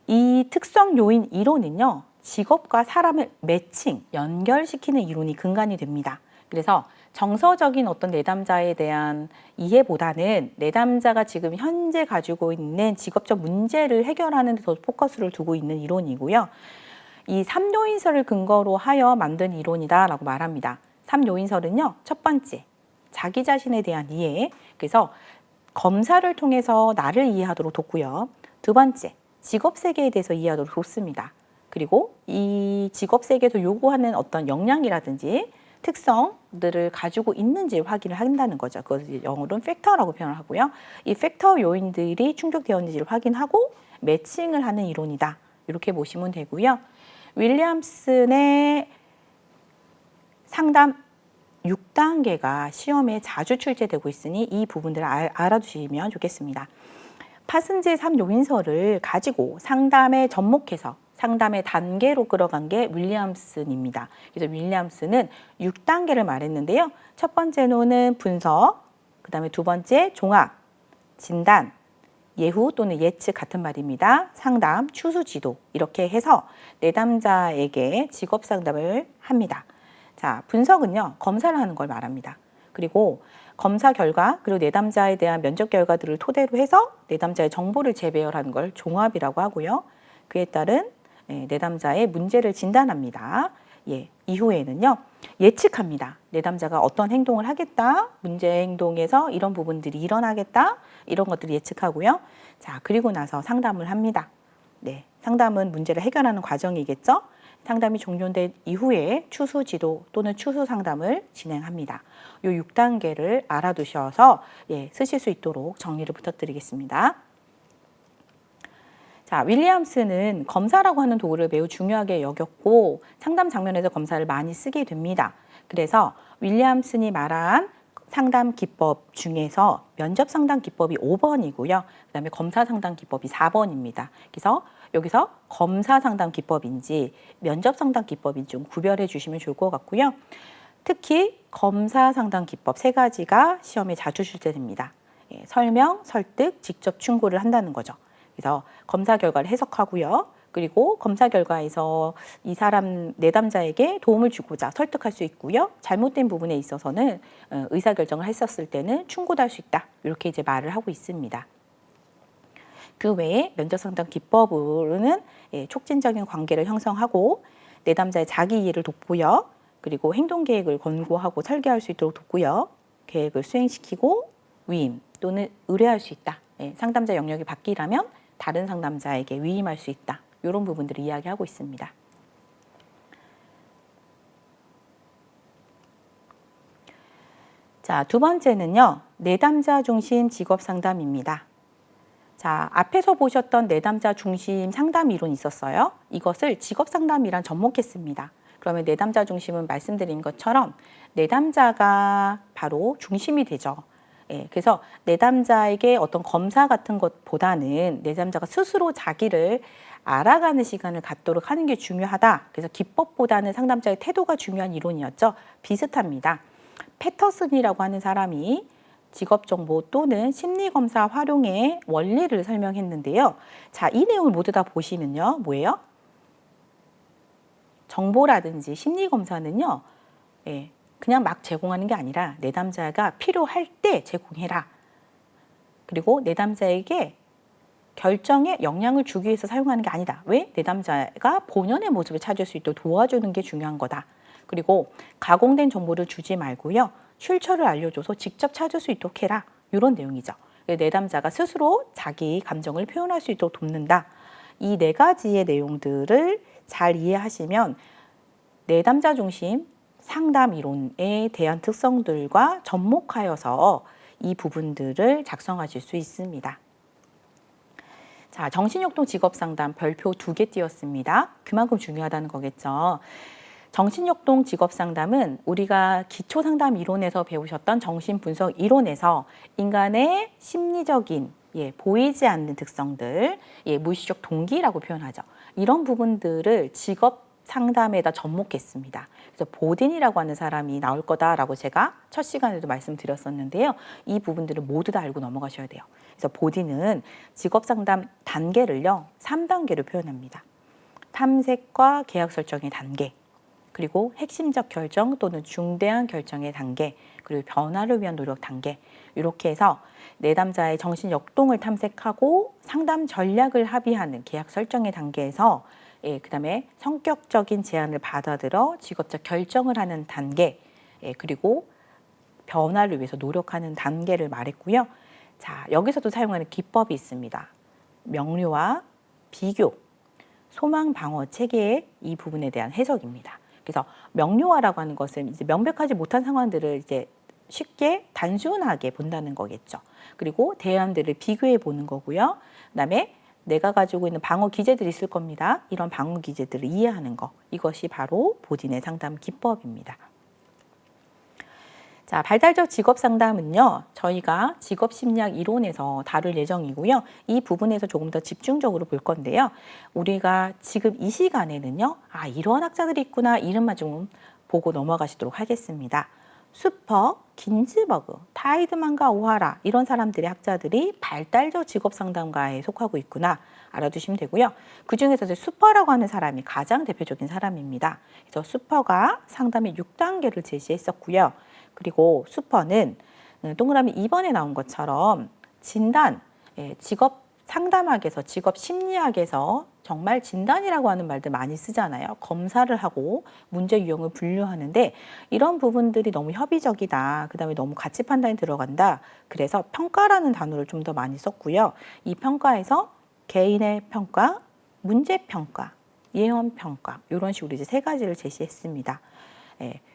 이 특성 요인 이론은요. 직업과 사람을 매칭, 연결시키는 이론이 근간이 됩니다. 그래서 정서적인 어떤 내담자에 대한 이해보다는 내담자가 지금 현재 가지고 있는 직업적 문제를 해결하는 데 더 포커스를 두고 있는 이론이고요. 이 3요인설을 근거로 하여 만든 이론이다라고 말합니다. 3요인설은요. 첫 번째, 자기 자신에 대한 이해. 그래서 검사를 통해서 나를 이해하도록 돕고요. 두 번째, 직업 세계에 대해서 이해하도록 돕습니다. 그리고 이 직업 세계에서 요구하는 어떤 역량이라든지 특성들을 가지고 있는지 확인을 한다는 거죠. 그것을 영어로는 팩터라고 표현을 하고요. 이 팩터 요인들이 충족되었는지를 확인하고 매칭을 하는 이론이다. 이렇게 보시면 되고요. 윌리엄슨의 상담 6단계가 시험에 자주 출제되고 있으니 이 부분들을 알아두시면 좋겠습니다. 파슨즈의 3요인설을 가지고 상담에 접목해서 상담의 단계로 끌어간 게 윌리엄슨입니다. 그래서 윌리엄슨은 6단계를 말했는데요. 첫 번째로는 분석, 그 다음에 두 번째 종합, 진단, 예후 또는 예측 같은 말입니다. 상담, 추수 지도 이렇게 해서 내담자에게 직업 상담을 합니다. 자, 분석은요. 검사를 하는 걸 말합니다. 그리고 검사 결과 그리고 내담자에 대한 면접 결과들을 토대로 해서 내담자의 정보를 재배열하는 걸 종합이라고 하고요. 그에 따른 내담자의 문제를 진단합니다. 이후에는요, 예측합니다. 내담자가 어떤 행동을 하겠다, 문제 행동에서 이런 부분들이 일어나겠다, 이런 것들을 예측하고요. 자, 그리고 나서 상담을 합니다. 상담은 문제를 해결하는 과정이겠죠. 상담이 종료된 이후에 추수 지도 또는 추수 상담을 진행합니다. 이 6단계를 알아두셔서 쓰실 수 있도록 정리를 부탁드리겠습니다. 자, 윌리엄스는 검사라고 하는 도구를 매우 중요하게 여겼고 상담 장면에서 검사를 많이 쓰게 됩니다. 그래서 윌리엄슨이 말한 상담 기법 중에서 면접 상담 기법이 5번이고요. 그다음에 검사 상담 기법이 4번입니다. 그래서 여기서 검사 상담 기법인지 면접 상담 기법인지 좀 구별해 주시면 좋을 것 같고요. 특히 검사 상담 기법 3가지가 시험에 자주 출제됩니다. 설명, 설득, 직접 충고를 한다는 거죠. 그래서 검사 결과를 해석하고요. 그리고 검사 결과에서 이 사람 내담자에게 도움을 주고자 설득할 수 있고요. 잘못된 부분에 있어서는 의사결정을 했었을 때는 충고도 할 수 있다. 이렇게 이제 말을 하고 있습니다. 그 외에 면접 상담 기법으로는 촉진적인 관계를 형성하고 내담자의 자기 이해를 돕고요. 그리고 행동 계획을 권고하고 설계할 수 있도록 돕고요. 계획을 수행시키고 위임 또는 의뢰할 수 있다. 상담자 영역이 바뀌라면 다른 상담자에게 위임할 수 있다. 이런 부분들을 이야기하고 있습니다. 자, 두 번째는요. 내담자 중심 직업 상담입니다. 자, 앞에서 보셨던 내담자 중심 상담 이론이 있었어요. 이것을 직업 상담이란 접목했습니다. 그러면 내담자 중심은 말씀드린 것처럼 내담자가 바로 중심이 되죠. 그래서 내담자에게 어떤 검사 같은 것보다는 내담자가 스스로 자기를 알아가는 시간을 갖도록 하는 게 중요하다. 그래서 기법보다는 상담자의 태도가 중요한 이론이었죠. 비슷합니다. 패터슨이라고 하는 사람이 직업정보 또는 심리검사 활용의 원리를 설명했는데요. 자, 이 내용을 모두 다 보시면요. 뭐예요? 정보라든지 심리검사는요. 그냥 막 제공하는 게 아니라 내담자가 필요할 때 제공해라. 그리고 내담자에게 결정에 영향을 주기 위해서 사용하는 게 아니다. 왜? 내담자가 본연의 모습을 찾을 수 있도록 도와주는 게 중요한 거다. 그리고 가공된 정보를 주지 말고요. 출처를 알려줘서 직접 찾을 수 있도록 해라. 이런 내용이죠. 내담자가 스스로 자기 감정을 표현할 수 있도록 돕는다. 이 4가지의 내용들을 잘 이해하시면 내담자 중심 상담 이론에 대한 특성들과 접목하여서 이 부분들을 작성하실 수 있습니다. 자, 정신역동 직업상담 별표 2개 띄웠습니다. 그만큼 중요하다는 거겠죠. 정신역동 직업상담은 우리가 기초상담 이론에서 배우셨던 정신분석 이론에서 인간의 심리적인 보이지 않는 특성들, 무의식적 동기라고 표현하죠. 이런 부분들을 직업 상담에다 접목했습니다. 그래서 보딘이라고 하는 사람이 나올 거다라고 제가 첫 시간에도 말씀드렸었는데요. 이 부분들을 모두 다 알고 넘어가셔야 돼요. 그래서 보딘은 직업 상담 단계를요, 3단계로 표현합니다. 탐색과 계약 설정의 단계, 그리고 핵심적 결정 또는 중대한 결정의 단계, 그리고 변화를 위한 노력 단계, 이렇게 해서 내담자의 정신 역동을 탐색하고 상담 전략을 합의하는 계약 설정의 단계에서 그다음에 성격적인 제안을 받아들여 직업적 결정을 하는 단계, 그리고 변화를 위해서 노력하는 단계를 말했고요. 자, 여기서도 사용하는 기법이 있습니다. 명료와 비교, 소망 방어 체계의 이 부분에 대한 해석입니다. 그래서 명료화라고 하는 것은 이제 명백하지 못한 상황들을 이제 쉽게 단순하게 본다는 거겠죠. 그리고 대안들을 비교해 보는 거고요. 그다음에 내가 가지고 있는 방어 기제들이 있을 겁니다. 이런 방어 기제들을 이해하는 거. 이것이 바로 보딘의 상담 기법입니다. 자, 발달적 직업 상담은요, 저희가 직업 심리학 이론에서 다룰 예정이고요. 이 부분에서 조금 더 집중적으로 볼 건데요. 우리가 지금 이 시간에는요, 이런 학자들이 있구나, 이름만 좀 보고 넘어가시도록 하겠습니다. 수퍼, 긴즈버그, 타이드만과 오하라, 이런 사람들의 학자들이 발달적 직업 상담가에 속하고 있구나 알아두시면 되고요. 그 중에서 수퍼라고 하는 사람이 가장 대표적인 사람입니다. 그래서 수퍼가 상담의 6단계를 제시했었고요. 그리고 수퍼는 동그라미 2번에 나온 것처럼 진단, 직업 상담학에서, 직업 심리학에서 정말 진단이라고 하는 말들 많이 쓰잖아요. 검사를 하고 문제 유형을 분류하는데 이런 부분들이 너무 협의적이다. 그 다음에 너무 가치 판단이 들어간다. 그래서 평가라는 단어를 좀 더 많이 썼고요. 이 평가에서 개인의 평가, 문제 평가, 예언 평가 이런 식으로 이제 세 가지를 제시했습니다.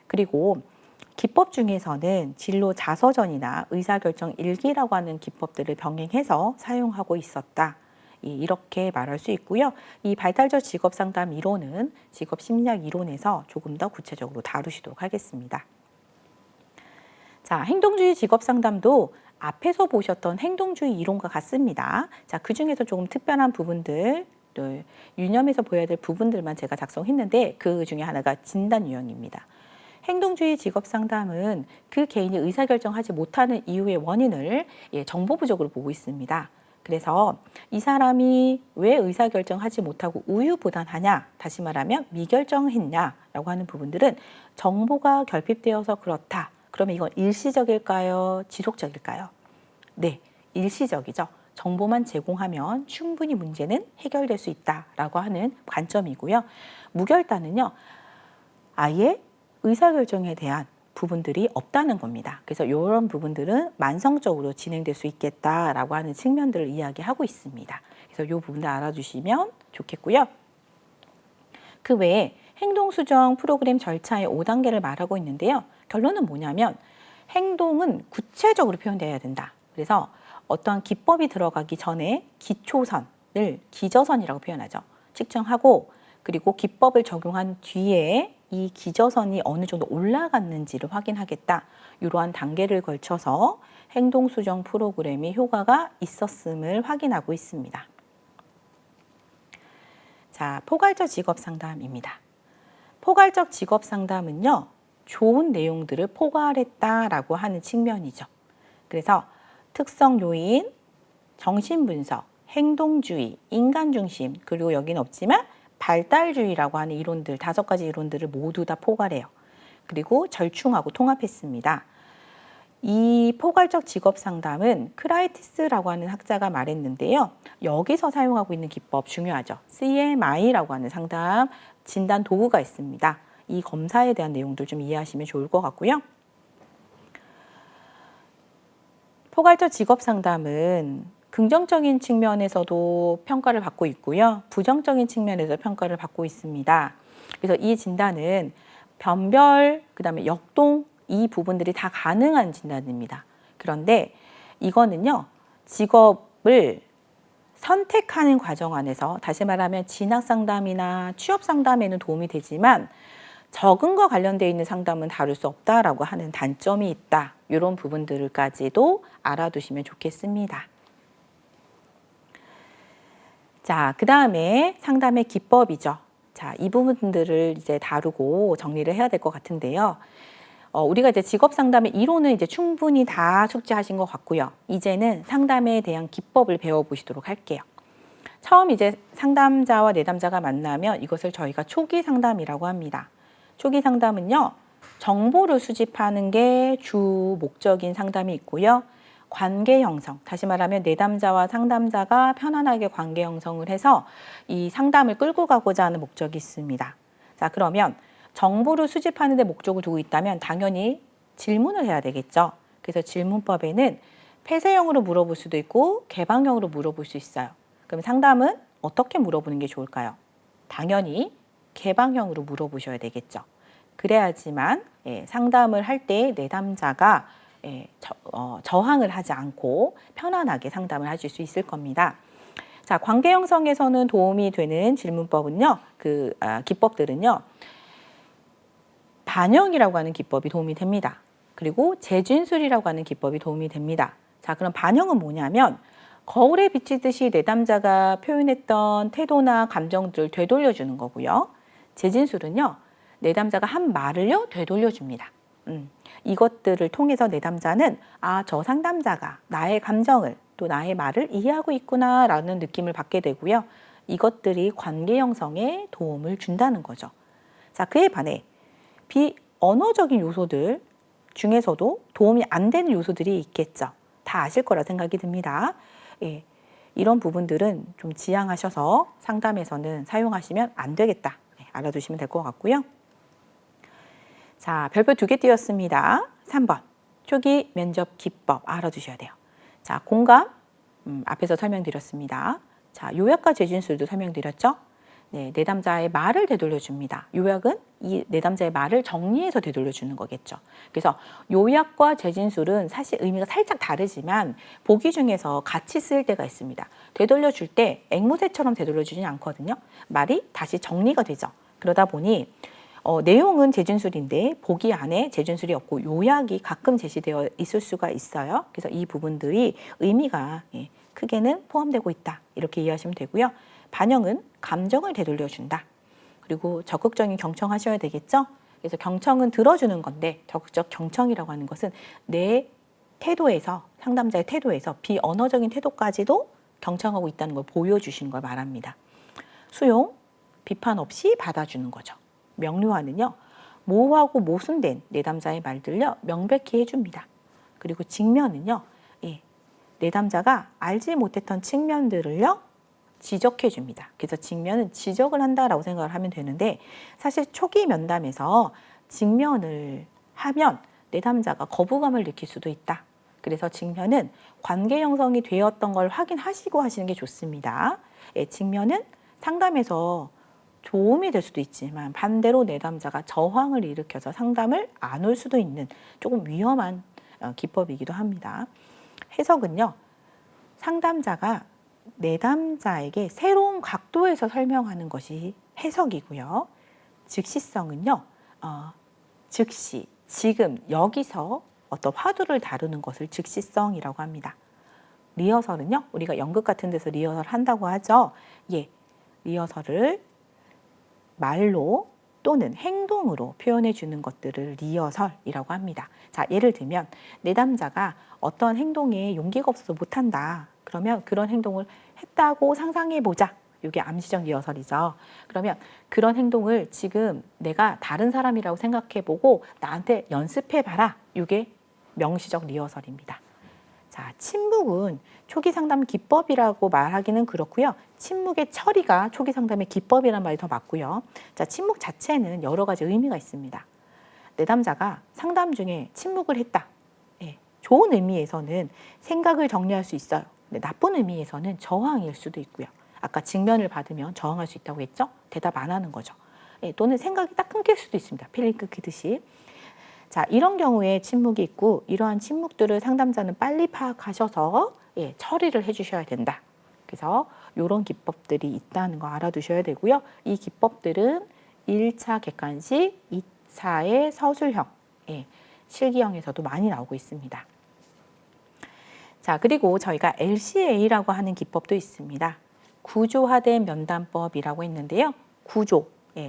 그리고 기법 중에서는 진로 자서전이나 의사결정 일기라고 하는 기법들을 병행해서 사용하고 있었다. 이렇게 말할 수 있고요. 이 발달적 직업상담 이론은 직업심리학 이론에서 조금 더 구체적으로 다루시도록 하겠습니다. 자, 행동주의 직업상담도 앞에서 보셨던 행동주의 이론과 같습니다. 자, 그 중에서 조금 특별한 부분들, 유념해서 보여야 될 부분들만 제가 작성했는데 그 중에 하나가 진단 유형입니다. 행동주의 직업상담은 그 개인이 의사결정하지 못하는 이유의 원인을 정보 부족으로 보고 있습니다. 그래서 이 사람이 왜 의사결정하지 못하고 우유부단하냐, 다시 말하면 미결정했냐라고 하는 부분들은 정보가 결핍되어서 그렇다. 그러면 이건 일시적일까요? 지속적일까요? 네, 일시적이죠. 정보만 제공하면 충분히 문제는 해결될 수 있다라고 하는 관점이고요. 무결단은요, 아예 의사결정에 대한 부분들이 없다는 겁니다. 그래서 이런 부분들은 만성적으로 진행될 수 있겠다라고 하는 측면들을 이야기하고 있습니다. 그래서 이 부분을 알아주시면 좋겠고요. 그 외에 행동수정 프로그램 절차의 5단계를 말하고 있는데요. 결론은 뭐냐면 행동은 구체적으로 표현되어야 된다. 그래서 어떠한 기법이 들어가기 전에 기초선을 기저선이라고 표현하죠. 측정하고 그리고 기법을 적용한 뒤에 이 기저선이 어느 정도 올라갔는지를 확인하겠다. 이러한 단계를 걸쳐서 행동수정 프로그램이 효과가 있었음을 확인하고 있습니다. 자, 포괄적 직업상담입니다. 포괄적 직업상담은요, 좋은 내용들을 포괄했다라고 하는 측면이죠. 그래서 특성 요인, 정신분석, 행동주의, 인간중심, 그리고 여기는 없지만 발달주의라고 하는 이론들, 5가지 이론들을 모두 다 포괄해요. 그리고 절충하고 통합했습니다. 이 포괄적 직업상담은 크라이티스라고 하는 학자가 말했는데요. 여기서 사용하고 있는 기법 중요하죠. CMI라고 하는 상담 진단 도구가 있습니다. 이 검사에 대한 내용들 좀 이해하시면 좋을 것 같고요. 포괄적 직업상담은 긍정적인 측면에서도 평가를 받고 있고요. 부정적인 측면에서 평가를 받고 있습니다. 그래서 이 진단은 변별, 그다음에 역동 이 부분들이 다 가능한 진단입니다. 그런데 이거는요, 직업을 선택하는 과정 안에서 다시 말하면 진학상담이나 취업상담에는 도움이 되지만 적응과 관련되어 있는 상담은 다룰 수 없다라고 하는 단점이 있다. 이런 부분들까지도 알아두시면 좋겠습니다. 자, 그 다음에 상담의 기법이죠. 자, 이 부분들을 이제 다루고 정리를 해야 될 것 같은데요. 우리가 이제 직업 상담의 이론은 이제 충분히 다 숙지하신 것 같고요. 이제는 상담에 대한 기법을 배워보시도록 할게요. 처음 이제 상담자와 내담자가 만나면 이것을 저희가 초기 상담이라고 합니다. 초기 상담은요, 정보를 수집하는 게 주 목적인 상담이 있고요. 관계 형성, 다시 말하면 내담자와 상담자가 편안하게 관계 형성을 해서 이 상담을 끌고 가고자 하는 목적이 있습니다. 자, 그러면 정보를 수집하는 데 목적을 두고 있다면 당연히 질문을 해야 되겠죠. 그래서 질문법에는 폐쇄형으로 물어볼 수도 있고 개방형으로 물어볼 수 있어요. 그럼 상담은 어떻게 물어보는 게 좋을까요? 당연히 개방형으로 물어보셔야 되겠죠. 그래야지만 상담을 할 때 내담자가 저항을 하지 않고 편안하게 상담을 하실 수 있을 겁니다. 자, 관계 형성에서는 도움이 되는 질문법은요, 기법들은요, 반영이라고 하는 기법이 도움이 됩니다. 그리고 재진술이라고 하는 기법이 도움이 됩니다. 자, 그럼 반영은 뭐냐면 거울에 비치듯이 내담자가 표현했던 태도나 감정들을 되돌려주는 거고요. 재진술은요, 내담자가 한 말을요, 되돌려줍니다. 이것들을 통해서 내담자는 저 상담자가 나의 감정을 또 나의 말을 이해하고 있구나라는 느낌을 받게 되고요. 이것들이 관계 형성에 도움을 준다는 거죠. 자, 그에 반해 비언어적인 요소들 중에서도 도움이 안 되는 요소들이 있겠죠. 다 아실 거라 생각이 듭니다. 예, 이런 부분들은 좀 지양하셔서 상담에서는 사용하시면 안 되겠다. 알아두시면 될 것 같고요. 자, 별표 2개 띄웠습니다. 3번, 초기 면접 기법 알아두셔야 돼요. 자, 공감, 앞에서 설명드렸습니다. 자, 요약과 재진술도 설명드렸죠. 네, 내담자의 말을 되돌려줍니다. 요약은 이 내담자의 말을 정리해서 되돌려주는 거겠죠. 그래서 요약과 재진술은 사실 의미가 살짝 다르지만 보기 중에서 같이 쓰일 때가 있습니다. 되돌려줄 때 앵무새처럼 되돌려주진 않거든요. 말이 다시 정리가 되죠. 그러다 보니 내용은 재진술인데 보기 안에 재진술이 없고 요약이 가끔 제시되어 있을 수가 있어요. 그래서 이 부분들이 의미가 크게는 포함되고 있다. 이렇게 이해하시면 되고요. 반영은 감정을 되돌려준다. 그리고 적극적인 경청하셔야 되겠죠. 그래서 경청은 들어주는 건데 적극적 경청이라고 하는 것은 내 태도에서 상담자의 태도에서 비언어적인 태도까지도 경청하고 있다는 걸 보여주시는 걸 말합니다. 수용, 비판 없이 받아주는 거죠. 명료화는요. 모호하고 모순된 내담자의 말들요. 명백히 해줍니다. 그리고 직면은요. 내담자가 알지 못했던 측면들을요. 지적해 줍니다. 그래서 직면은 지적을 한다라고 생각을 하면 되는데 사실 초기 면담에서 직면을 하면 내담자가 거부감을 느낄 수도 있다. 그래서 직면은 관계 형성이 되었던 걸 확인하시고 하시는 게 좋습니다. 직면은 상담에서 도움이 될 수도 있지만 반대로 내담자가 저항을 일으켜서 상담을 안 올 수도 있는 조금 위험한 기법이기도 합니다. 해석은요. 상담자가 내담자에게 새로운 각도에서 설명하는 것이 해석이고요. 즉시성은요. 즉시, 지금, 여기서 어떤 화두를 다루는 것을 즉시성이라고 합니다. 리허설은요. 우리가 연극 같은 데서 리허설 한다고 하죠. 리허설을 말로 또는 행동으로 표현해 주는 것들을 리허설이라고 합니다. 자, 예를 들면 내담자가 어떤 행동에 용기가 없어서 못한다. 그러면 그런 행동을 했다고 상상해 보자. 이게 암시적 리허설이죠. 그러면 그런 행동을 지금 내가 다른 사람이라고 생각해 보고 나한테 연습해 봐라. 이게 명시적 리허설입니다. 자, 침묵은 초기 상담 기법이라고 말하기는 그렇고요. 침묵의 처리가 초기 상담의 기법이라는 말이 더 맞고요. 자, 침묵 자체는 여러 가지 의미가 있습니다. 내담자가 상담 중에 침묵을 했다. 좋은 의미에서는 생각을 정리할 수 있어요. 나쁜 의미에서는 저항일 수도 있고요. 아까 직면을 받으면 저항할 수 있다고 했죠? 대답 안 하는 거죠. 또는 생각이 딱 끊길 수도 있습니다. 필름 끊기듯이. 자, 이런 경우에 침묵이 있고 이러한 침묵들을 상담자는 빨리 파악하셔서 처리를 해주셔야 된다. 그래서 이런 기법들이 있다는 거 알아두셔야 되고요. 이 기법들은 1차 객관식, 2차의 서술형, 실기형에서도 많이 나오고 있습니다. 자, 그리고 저희가 LCA라고 하는 기법도 있습니다. 구조화된 면담법이라고 했는데요. 구조,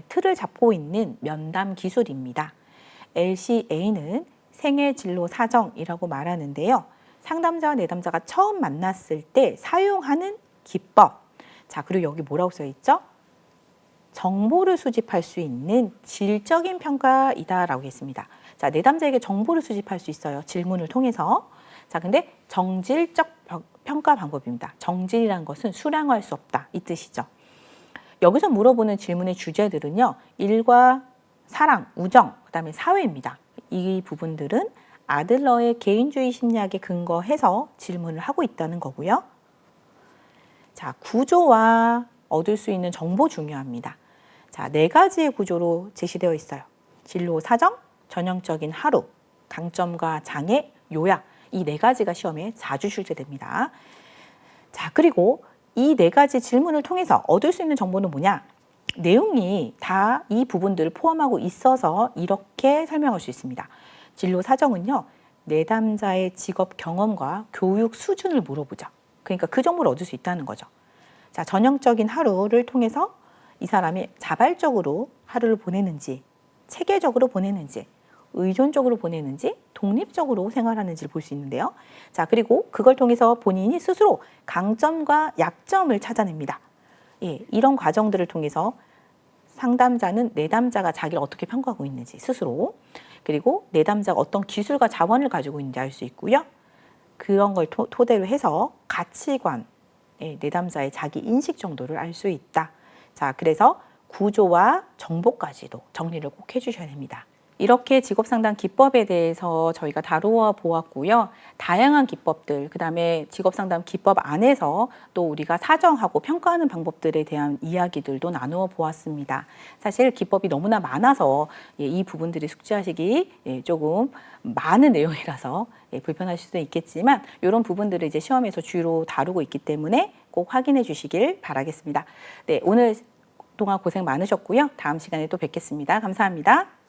틀을 잡고 있는 면담 기술입니다. LCA는 생애 진로 사정이라고 말하는데요. 상담자와 내담자가 처음 만났을 때 사용하는 기법. 자, 그리고 여기 뭐라고 써 있죠? 정보를 수집할 수 있는 질적인 평가이다라고 했습니다. 자, 내담자에게 정보를 수집할 수 있어요. 질문을 통해서. 자, 근데 정질적 평가 방법입니다. 정질이라는 것은 수량화할 수 없다. 이 뜻이죠. 여기서 물어보는 질문의 주제들은요. 일과 사랑, 우정, 그다음에 사회입니다. 이 부분들은 아들러의 개인주의 심리학에 근거해서 질문을 하고 있다는 거고요. 자, 구조와 얻을 수 있는 정보 중요합니다. 자, 4가지의 구조로 제시되어 있어요. 진로 사정, 전형적인 하루, 강점과 장애, 요약. 이 4가지가 시험에 자주 출제됩니다. 자, 그리고 이 4가지 질문을 통해서 얻을 수 있는 정보는 뭐냐? 내용이 다 이 부분들을 포함하고 있어서 이렇게 설명할 수 있습니다. 진로 사정은요. 내담자의 직업 경험과 교육 수준을 물어보죠. 그러니까 그 정보를 얻을 수 있다는 거죠. 자, 전형적인 하루를 통해서 이 사람이 자발적으로 하루를 보내는지, 체계적으로 보내는지, 의존적으로 보내는지, 독립적으로 생활하는지를 볼 수 있는데요. 자, 그리고 그걸 통해서 본인이 스스로 강점과 약점을 찾아냅니다. 이런 과정들을 통해서 상담자는 내담자가 자기를 어떻게 평가하고 있는지 스스로, 그리고 내담자가 어떤 기술과 자원을 가지고 있는지 알 수 있고요. 그런 걸 토대로 해서 가치관, 내담자의 자기 인식 정도를 알 수 있다. 자, 그래서 구조와 정보까지도 정리를 꼭 해주셔야 됩니다. 이렇게 직업상담 기법에 대해서 저희가 다루어 보았고요. 다양한 기법들, 그 다음에 직업상담 기법 안에서 또 우리가 사정하고 평가하는 방법들에 대한 이야기들도 나누어 보았습니다. 사실 기법이 너무나 많아서 이 부분들이 숙지하시기 조금 많은 내용이라서 불편하실 수도 있겠지만 이런 부분들을 이제 시험에서 주로 다루고 있기 때문에 꼭 확인해 주시길 바라겠습니다. 네, 오늘 동안 고생 많으셨고요. 다음 시간에 또 뵙겠습니다. 감사합니다.